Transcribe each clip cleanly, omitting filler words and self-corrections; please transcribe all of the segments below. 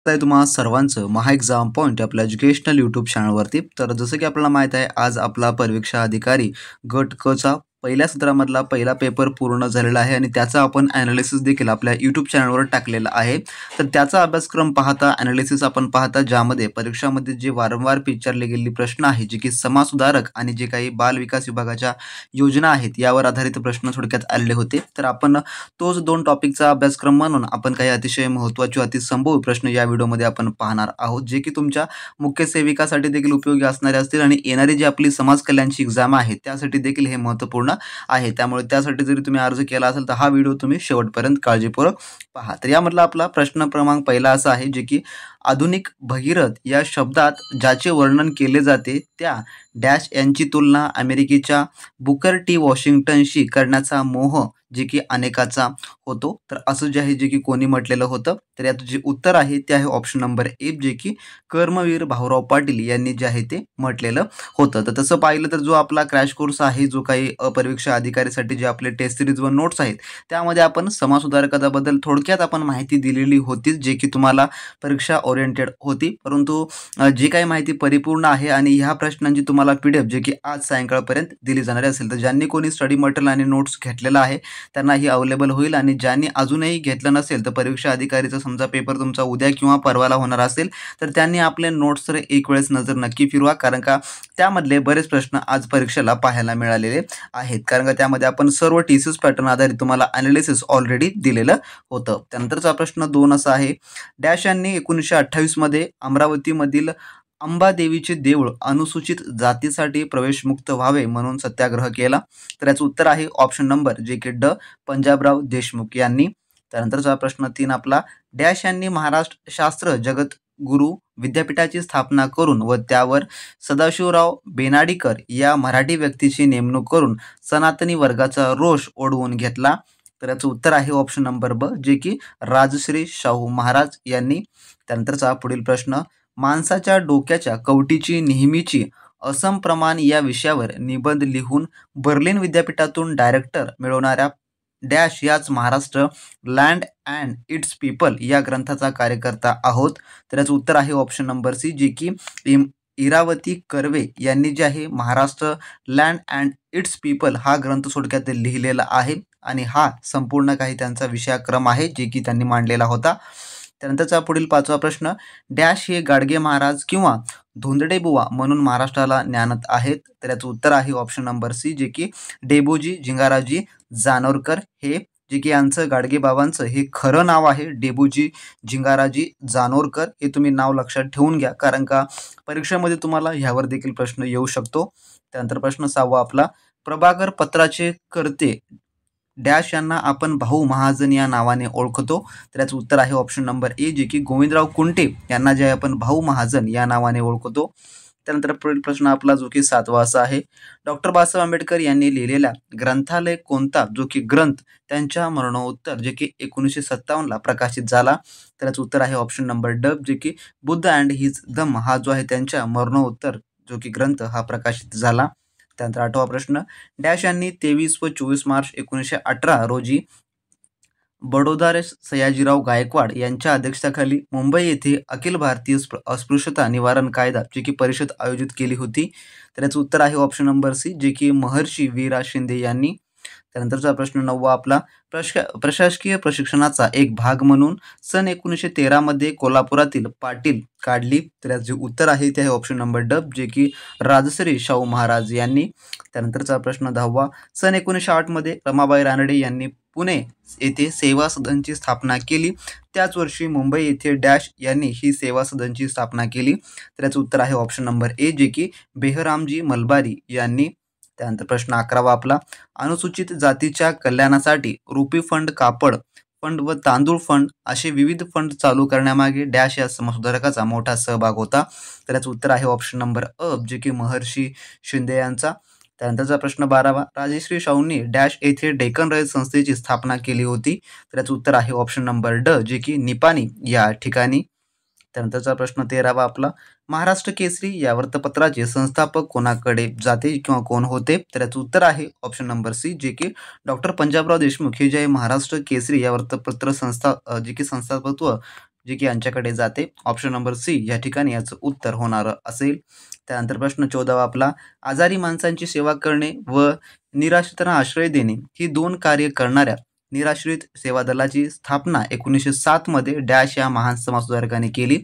आहे तुम्हा सर्वांचं महा एक्झाम पॉइंट आपल्या एज्युकेशनल यूट्यूब चॅनलवरती. तर जसं की आपल्याला माहीत आहे, आज आपला परीक्षा अधिकारी गट क चा पहिल्या सत्रामधला पहिला पेपर पूर्ण झालेला आहे आणि त्याचा आपण ॲनालिसिस देखील आपल्या यूट्यूब चॅनलवर टाकलेला आहे. तर त्याचा अभ्यासक्रम पाहता, ॲनालिसिस आपण पाहता, ज्यामध्ये परीक्षामध्ये जे वारंवार विचारले गेलेले प्रश्न आहेत, जे की समाजसुधारक आणि जे काही बाल विकास विभागाच्या योजना आहेत, यावर आधारित प्रश्न थोडक्यात आलेले होते. तर आपण तोच 2 टॉपिकचा अभ्यासक्रम म्हणून आपण काही अतिशय महत्त्वाचे अतिसंभव प्रश्न या व्हिडिओमध्ये आपण पाहणार आहोत, जे की तुमच्या मुख्य सेविकासाठी देखील उपयोगी असणारे असतील आणि येणारी जी आपली समाज कल्याणची एक्झाम आहे त्यासाठी देखील हे महत्त्वपूर्ण आहे. त्यामुळे त्यासाठी जरी तुम्ही अर्ज केला असेल तर हा व्हिडिओ तुम्ही शेवटपर्यंत काळजीपूर्वक पहा. तर यामधला आपला प्रश्न क्रमांक पहिला असा आहे, जे की आधुनिक भगीरथ या शब्दात ज्याचे वर्णन केले जाते त्या डॅश यांची तुलना अमेरिकेच्या बुकर टी वॉशिंग्टनशी करण्याचा मोह जे की अनेकाचा होतो. तर असं जे आहे, जे की कोणी म्हटलेलं होतं, तर याचं जे उत्तर आहे ते आहे ऑप्शन नंबर ए, जे की कर्मवीर भाऊराव पाटील यांनी जे आहे ते म्हटलेलं होतं. तर तसं पाहिलं तर जो आपला क्रॅश कोर्स आहे, जो काही अपरीक्षा अधिकारीसाठी जे आपले टेस्ट सिरीज व नोट्स आहेत, त्यामध्ये आपण समाजसुधारकाबद्दल थोडक्यात आपण माहिती दिलेली होतीच, जे की तुम्हाला परीक्षा ओरिएंटेड होती. परंतु जी काही माहिती परिपूर्ण आहे आणि ह्या प्रश्नांची तुम्हाला PDF जे की आज सायंकाळपर्यंत दिली जाणार असेल, तर ज्यांनी कोणी स्टडी मटेरियल आणि नोट्स घेतलेला आहे त्यांना ही अवेलेबल होईल आणि ज्यांनी अजूनही घेतलं नसेल, तर परीक्षा अधिकारीचा समजा पेपर तुमचा उद्या किंवा परवाला होणार असेल, तर त्यांनी आपले नोट्सवर एक वेळेस नजर नक्की फिरवा, कारण का त्यामधले बरेच प्रश्न आज परीक्षेला पाहायला मिळालेले आहेत. कारण का त्यामध्ये आपण सर्व TCS पॅटर्न आधारित तुम्हाला ॲनालिसिस ऑलरेडी दिलेलं होतं. त्यानंतरचा प्रश्न 2 असा आहे, डॅश यांनी 1928 मध्ये अमरावतीमधील अंबादेवीचे देऊळ अनुसूचित जातीसाठी प्रवेशमुक्त व्हावे म्हणून सत्याग्रह केला. तर याचं उत्तर आहे ऑप्शन नंबर जे की ड, पंजाबराव देशमुख यांनी. त्यानंतरचा प्रश्न 3 आपला, डॅश यांनी महाराष्ट्र शास्त्र जगद्गुरू विद्यापीठाची स्थापना करून व त्यावर सदाशिवराव बेनाडीकर या मराठी व्यक्तीची नेमणूक करून सनातनी वर्गाचा रोष ओढवून घेतला. तर याचं उत्तर आहे ऑप्शन नंबर ब, जे की राजश्री शाहू महाराज यांनी. त्यानंतरचा पुढील प्रश्न, माणसाच्या डोक्याच्या कवटीची नेहमीची असमप्रमाण या विषयावर निबंध लिहून बर्लिन विद्यापीठातून डायरेक्टर मिळवणाऱ्या डॅश याच Maharashtra land and it's people या ग्रंथाचा कार्यकर्ता आहोत. तर याचं उत्तर आहे ऑप्शन नंबर सी, जे की इरावती कर्वे यांनी जे आहे Maharashtra land and it's people हा ग्रंथ थोडक्यात लिहिलेला आहे आणि हा संपूर्ण काही त्यांचा विषयक्रम आहे, जे की त्यांनी मांडलेला होता. त्यानंतरचा पुढील 5वा प्रश्न, डॅश हे गाडगे महाराज किंवा धोंदडे बुवा म्हणून महाराष्ट्राला ज्ञानत आहेत. तर याचं उत्तर आहे ऑप्शन नंबर सी, जे की डेबूजी झिंगाराजी जानोरकर, हे जे की यांचं गाडगे बाबांचं हे खरं नाव आहे डेबूजी झिंगाराजी जानोरकर. हे तुम्ही नाव लक्षात ठेवून घ्या, कारण का परीक्षेमध्ये तुम्हाला ह्यावर देखील प्रश्न येऊ शकतो. त्यानंतर प्रश्न 6वा आपला, प्रभाकर पत्राचे करते डॅश यांना आपण भाऊ महाजन या नावाने ओळखतो. तर याचं उत्तर आहे ऑप्शन नंबर ए, जे की गोविंदराव कुंटे यांना जे आहे आपण भाऊ महाजन या नावाने ओळखतो. त्यानंतर पुढील प्रश्न आपला जो की 7वा असा आहे, डॉक्टर बाबासाहेब आंबेडकर यांनी लिहिलेला ग्रंथालय कोणता, जो की ग्रंथ त्यांच्या मरणोत्तर जे की 1957 ला प्रकाशित झाला. तर याचं उत्तर आहे ऑप्शन नंबर ड, जे की बुद्ध अँड हिज धम्म हा जो आहे त्यांच्या मरणोत्तर जो की ग्रंथ हा प्रकाशित झाला. त्यानंतर 8वा प्रश्न, डॅश यांनी 23 व 24 मार्च 1918 रोजी बडोदा सयाजीराव गायकवाड यांच्या अध्यक्षतेखाली मुंबई येथे अखिल भारतीय अस्पृश्यता निवारण कायदा जी की परिषद आयोजित केली होती. तर याचं उत्तर आहे ऑप्शन नंबर सी, जे की महर्षी वीरा शिंदे यांनी. त्यानंतरचा प्रश्न 9वा आपला, प्रशासकीय प्रशिक्षणाचा एक भाग म्हणून सन 1913 मध्ये कोल्हापुरातील पाटील काढली. तर याचे उत्तर आहे ते आहे ऑप्शन नंबर ड, जे की राजश्री शाहू महाराज यांनी. त्यानंतरचा प्रश्न 10वा, सन 1908 मध्ये रमाबाई रानडे यांनी पुणे येथे सेवा सदनची स्थापना केली. त्याच वर्षी मुंबई येथे डॅश यांनी ही सेवा सदनची स्थापना केली. तर याचं उत्तर आहे ऑप्शन नंबर ए, जे की बेहरामजी मलबारी यांनी. त्यानंतर प्रश्न 11वा आपला, अनुसूचित जातीच्या कल्याणासाठी रुपी फंड, कापड फंड व तांदूळ फंड असे विविध फंड चालू करण्यामागे डॅश या समाजसुधारकाचा मोठा सहभाग होता. तर याचं उत्तर आहे ऑप्शन नंबर अ, जे की महर्षी शिंदे यांचा. त्यानंतरचा प्रश्न 12वा, राजश्री शाहूंनी डॅश येथे डेक्कन रयत संस्थेची स्थापना केली होती. तर याचं उत्तर आहे ऑप्शन नंबर ड, जे की निपाणी या ठिकाणी. त्यानंतरचा प्रश्न 13वा आपला, महाराष्ट्र केसरी या वृत्तपत्राचे संस्थापक कोणाकडे जाते किंवा कोण होते. तर याचं उत्तर आहे ऑप्शन नंबर सी, जे की डॉक्टर पंजाबराव देशमुख हे जे आहे महाराष्ट्र केसरी या वृत्तपत्र संस्था जे की संस्थापत्व जे की यांच्याकडे जाते. ऑप्शन नंबर सी या ठिकाणी याचं उत्तर होणार असेल. त्यानंतर प्रश्न 14वा आपला, आजारी माणसांची सेवा करणे व निराश्रितांना आश्रय देणे ही दोन कार्य करणाऱ्या निराश्रित सेवा दलाची स्थापना 1907 मध्ये डॅश या महान समाजसुधारकाने केली.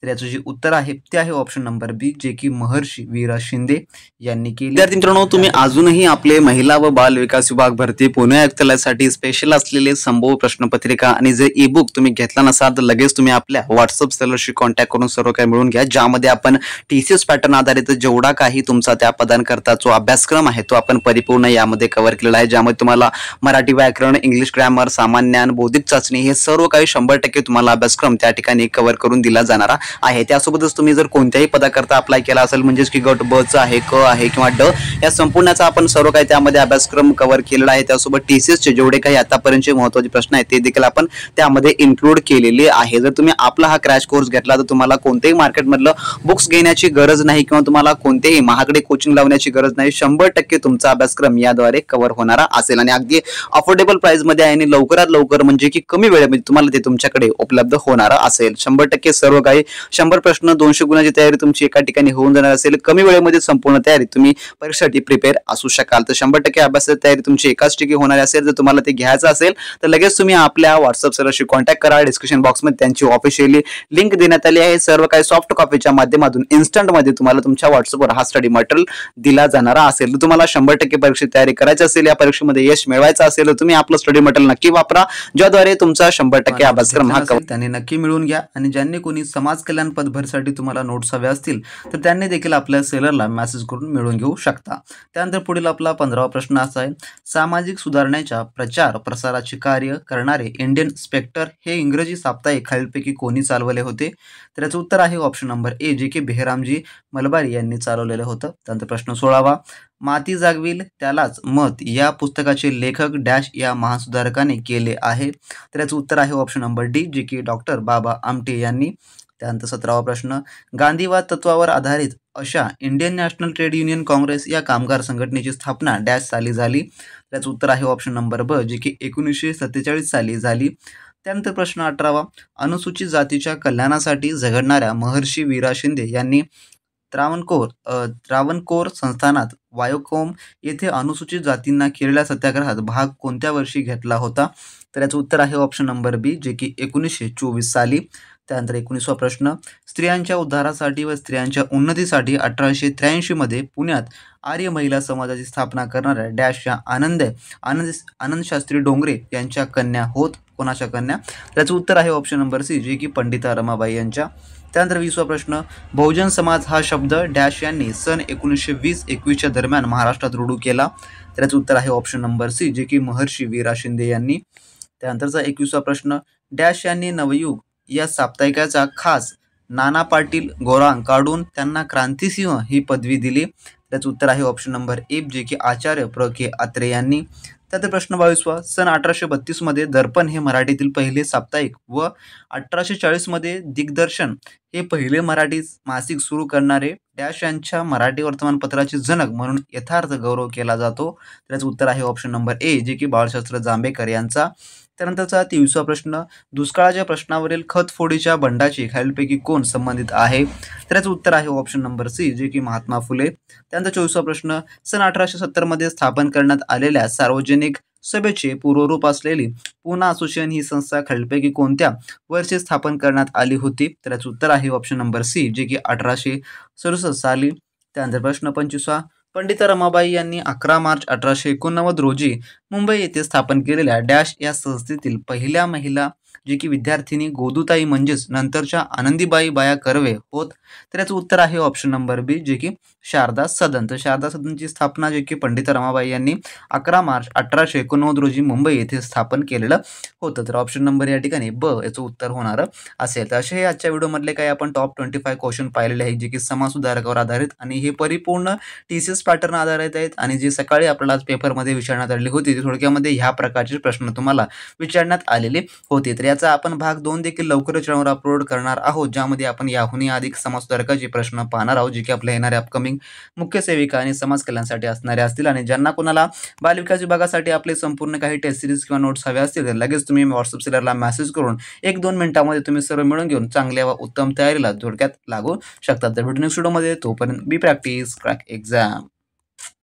तर याचं जे उत्तर आहे ते आहे ऑप्शन नंबर बी, जे की महर्षी वीरा शिंदे यांनी केली. विद्यार्थी मित्रांनो, तुम्ही अजूनही आपले महिला व बाल विकास विभाग भरती पुणे आयुक्तालयासाठी स्पेशल असलेले संभव प्रश्नपत्रिका आणि जे ई बुक तुम्ही घेतला नसाल तर लगेच तुम्ही आपल्या व्हॉट्सअप सेलरशी कॉन्टॅक्ट करून सर्व काही मिळून घ्या, ज्यामध्ये आपण TCS पॅटर्न आधारित जेवढा काही तुमचा त्या पदांकरता जो अभ्यासक्रम आहे तो आपण परिपूर्ण यामध्ये कव्हर केलेला आहे, ज्यामध्ये तुम्हाला मराठी व्याकरण, इंग्लिश ग्रामर, सामान्य ज्ञान, बौद्धिक चाचणी हे सर्व काही 100% तुम्हाला अभ्यासक्रम त्या ठिकाणी कव्हर करून दिला जाणार आहे. त्यासोबतच तुम्ही जर कोणत्याही पदाकरता अप्लाय केला असेल, म्हणजेच की गट ब चा आहे, क आहे किंवा ड, या संपूर्णचा आपण सर्व काही त्यामध्ये अभ्यासक्रम कव्हर केलेला आहे. त्यासोबत TCS चे जेवढे काही आतापर्यंतचे महत्त्वाचे प्रश्न आहेत ते देखील आपण त्यामध्ये इन्क्लूड केलेले आहे. जर तुम्ही आपला हा क्रॅश कोर्स घेतला तर तुम्हाला कोणत्याही मार्केटमधलं बुक्स घेण्याची गरज नाही किंवा तुम्हाला कोणतेही महागडे कोचिंग लावण्याची गरज नाही. 100% तुमचा अभ्यासक्रम याद्वारे कव्हर होणारा असेल आणि अगदी अफोर्डेबल प्राइस मध्ये आहे आणि लवकरात लवकर म्हणजे की कमी वेळेमध्ये तुम्हाला ते तुमच्याकडे उपलब्ध होणार असेल. 100% सर्व काही 100 प्रश्न 200 गुणाची तयारी तुमची एका ठिकाणी होऊन जाणार असेल. कमी वेळेमध्ये संपूर्ण तयारी तुम्ही परीक्षेसाठी प्रिपेअर असू शकाल. तर 100% अभ्यासाची तयारी तुमची एकाच ठिकाणी होणार असेल. जर तुम्हाला ते घ्यायचं असेल तर लगेच तुम्ही आपल्या व्हॉट्सअप सेलरशी कॉन्टॅक्ट करा. डिस्क्रिप्शन बॉक्समध्ये त्यांची ऑफिशियली लिंक देण्यात आली आहे. सर्व काही सॉफ्ट कॉपीच्या माध्यमातून इन्स्टंट मध्ये तुम्हाला तुमच्या व्हॉट्सअपवर हा स्टडी मटेरियल दिला जाणार असेल. तर तुम्हाला 100% परीक्षेची तयारी करायची असेल, या परीक्षेमध्ये यश मिळवायचं असेल तर तुम्ही आपलं स्टडी मटेरियल नक्की वापरा, ज्याद्वारे तुमचा 100% अभ्यासक्रम हा त्यांनी नक्की मिळवून घ्या. आणि ज्यांनी कोणी समाज कल्याण पदभरतीसाठी तुम्हाला नोट्स हव्या असतील तर त्यांनी देखील आपल्या सेलरला मेसेज करून मिळवून घेऊ शकता. त्यानंतर पुढील आपला 15वा प्रश्न असा आहे, सामाजिक सुधारणेच्या प्रचार प्रसाराचे कार्य करणारे इंडियन स्पेक्टर हे इंग्रजी साप्ताहिक खालीलपैकी कोणी चालवले होते? तर याचं उत्तर आहे ऑप्शन नंबर ए, जे की बेहरामजी मलबारी यांनी चालवलेलं होतं. त्यानंतर प्रश्न 16वा, माती जागविल त्यालाच मत या पुस्तकाचे लेखक डॅश या महासुधारकाने केले आहे? तर याचं उत्तर आहे ऑप्शन नंबर डी, जे की डॉक्टर बाबा आमटे यांनी. त्यानंतर 17वा प्रश्न, गांधीवाद तत्वावर आधारित अशा Indian national trade union Congress या कामगार संघटनेची स्थापना डॅश साली झाली? त्याचं उत्तर आहे ऑप्शन नंबर ब, जे की 1947 साली झाली. त्यानंतर प्रश्न 18वा, अनुसूचित जातीच्या कल्याणासाठी झगडणाऱ्या महर्षी वीरा शिंदे यांनी त्रावणकोर संस्थानात वायोकोम येथे अनुसूचित जातींना केलेल्या सत्याग्रहात भाग कोणत्या वर्षी घेतला होता? तर याचं उत्तर आहे ऑप्शन नंबर बी, जे की 1924 साली. त्यानंतर 19वा प्रश्न, स्त्रियांच्या उद्धारासाठी व स्त्रियांच्या उन्नतीसाठी 1883 मध्ये पुण्यात आर्य महिला समाजाची स्थापना करणाऱ्या डॅश या आनंद शास्त्री डोंगरे यांच्या कन्या होत. कोणाच्या कन्या? त्याचं उत्तर आहे ऑप्शन नंबर सी, जे की पंडिता रमाबाई यांच्या. त्यानंतर 20वा प्रश्न, बहुजन समाज हा शब्द डॅश यांनी सन 1920-21 दरम्यान महाराष्ट्रात रूढ केला? त्याचं उत्तर आहे ऑप्शन नंबर सी, जे की महर्षी वीरा शिंदे यांनी. त्यानंतरचा 21वा प्रश्न, डॅश यांनी नवयुग या साप्ताहिकाचा खास नाना पाटील गोरांग काढून त्यांना क्रांतिसिंह ही पदवी दिली? त्याचं उत्तर आहे ऑप्शन नंबर ए, जे की आचार्य प्र के अत्रे यांनी. त्यानंतर प्रश्न 22वा, सन 1832 मध्ये दर्पण हे मराठीतील पहिले साप्ताहिक व 1840 मध्ये दिग्दर्शन हे पहिले मराठी मासिक सुरू करणारे डॅश यांच्या मराठी वर्तमानपत्राचे जनक म्हणून यथार्थ गौरव केला जातो? त्याचं उत्तर आहे ऑप्शन नंबर ए, जे की बाळशास्त्री जांभेकर यांचा. त्यानंतरचा 23वा प्रश्न, दुष्काळाच्या प्रश्नावरील खतफोडीच्या बंडाची खालीलपैकी कोण संबंधित आहे? त्याचं उत्तर आहे ऑप्शन नंबर सी, जे की महात्मा फुले. त्यानंतर 24वा प्रश्न, सन 1870 मध्ये स्थापन करण्यात आलेल्या सार्वजनिक सभेचे पूर्वरूप असलेली पूना असोसिएशन ही संस्था खालीलपैकी कोणत्या वर्षी स्थापन करण्यात आली होती? त्याचं उत्तर आहे ऑप्शन नंबर सी, जे की 1867 साली. त्यानंतर प्रश्न 25वा, पंडिता रमाबाई यांनी 11 मार्च 1889 रोजी मुंबई येथे स्थापन केलेल्या डॅश या संस्थेतील पहिल्या महिला जी की विद्यार्थिनी गोदूताई म्हणजेच नंतरच्या आनंदीबाई बाया कर्वे होत? तर याचं उत्तर आहे ऑप्शन नंबर बी, जे की शारदा सदन. तर शारदा सदनची स्थापना जे की पंडिता रमाबाई यांनी 11 मार्च 1889 रोजी मुंबई येथे स्थापन केलेलं होतं. तर ऑप्शन नंबर या ठिकाणी ब याचं उत्तर होणार असेल. तर असे हे आजच्या व्हिडिओमधले काही आपण टॉप 25 क्वेश्चन पाहिलेले आहेत, जे की समाज सुधारकावर आधारित आणि हे परिपूर्ण TCS पॅटर्न आधारित आहेत. आणि जे सकाळी आपल्याला आज पेपरमध्ये विचारण्यात आलेली होती ती थोडक्यामध्ये ह्या प्रकारचे प्रश्न तुम्हाला विचारण्यात आलेले होते. तर याचा आपण भाग 2 देखील लवकरच चॅनलवर अपलोड करणार आहोत, ज्यामध्ये आपण याहूनही अधिक समाजसुधारकाचे प्रश्न पाहणार आहोत, जे की आपल्या येणाऱ्या अपकमिंग मुख्य सेविका आणि समाज कल्याणासाठी असणारे असतील. आणि ज्यांना कोणाला बालविकास विभागासाठी आपले संपूर्ण काही टेस्ट सीरीज किंवा नोट्स हव्या असतील, तर लगेच तुम्ही व्हॉट्सअप सेलरला मेसेज करून 1-2 मिनिटांमध्ये तुम्ही सर्व मिळून घेऊन चांगल्या व उत्तम तयारीला थोडक्यात लागू शकतात. तर भेटू नेक्स्ट व्हिडिओमध्ये. तोपर्यंत बी प्रॅक्टिस, क्रॅक एक्झाम.